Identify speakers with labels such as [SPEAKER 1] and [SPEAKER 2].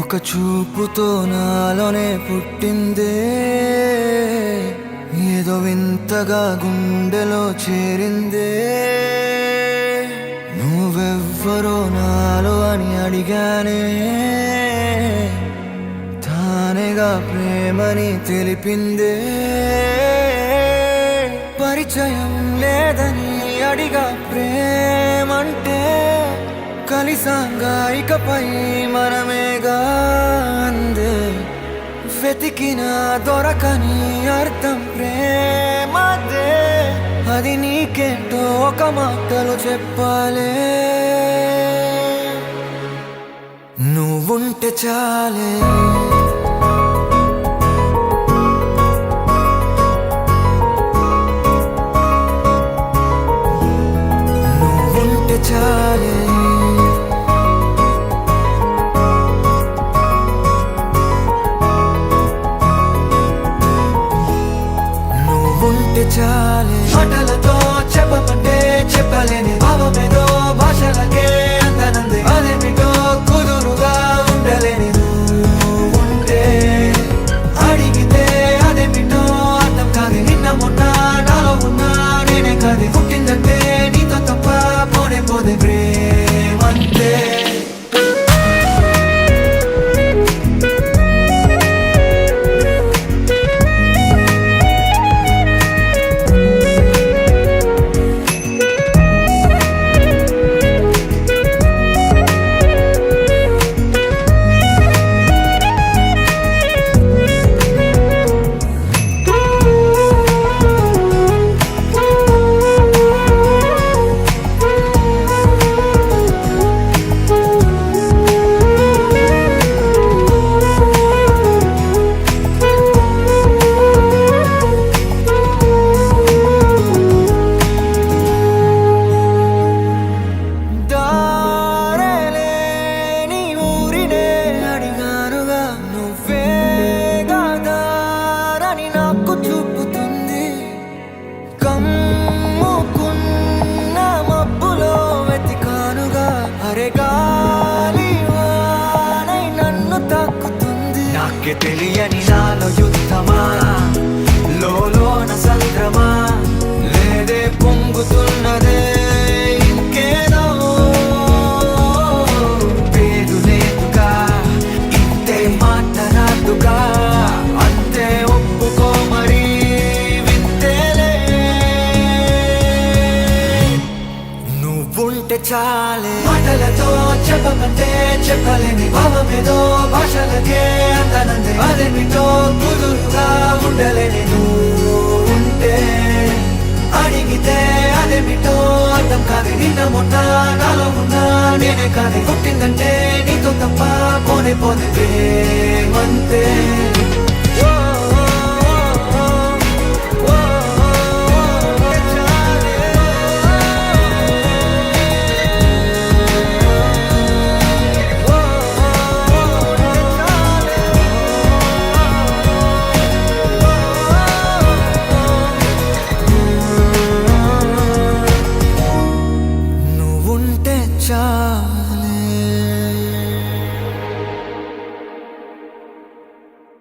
[SPEAKER 1] ఒక చూపుతో నాలోనే పుట్టిందే, ఏదో వింతగా గుండెలో చేరిందే. నువ్వెవ్వరో నాలో అని అడిగానే, తానేగా ప్రేమని తెలిపిందే. పరిచయం లేదని అడిగా ప్రేమంటే, కలిసాంగా ఇకపై మనమేగా అందే. వెతికిన దొరకని అర్థం ప్రేమదే, అది నీకేంటో ఒక మాటలో చెప్పాలే. నువ్వుంటే చాలే, నువ్వుంటే చాలే. నువ్వుంటే చాలే, మాటలతో చెప్పమంటే చెప్పలేని భావమేదో భాషలకే అందనందే. అదేమిటో కుదురుగా ఉండలేని నువ్వుంటే, అడిగితే అదేమిటో అర్థం కాదు. నిన్న మొన్న నాలో ఉన్నా నేనే కాదు. పుట్టిందంటే నీతో తప్ప పోనే పోదే ప్రేమంతే. నాకే తెలియని నాలో యుద్ధమా, లోన సంద్రమా, లేదే పొంగుతున్నదే ఇంకేదో. పేరు లేదుగా, ఇంతే మాట రాదుగా, అంతే ఒప్పుకో మరి వింతేలే. నువ్వుంటే చాలే, మాటలతో చెప్పమంటే చెప్పలేని భావమేదో భాషలకే అందనందే. అదేమిటో కుదురుగా ఉండలేని నువ్వుంటే, అడిగితే అదేమిటో అర్థం కాదు. నిన్న మొన్న నాలో ఉన్నా నేనే కాదు. పుట్టిందంటే నీతో తప్ప పోనే పోతే ప్రేమంతే.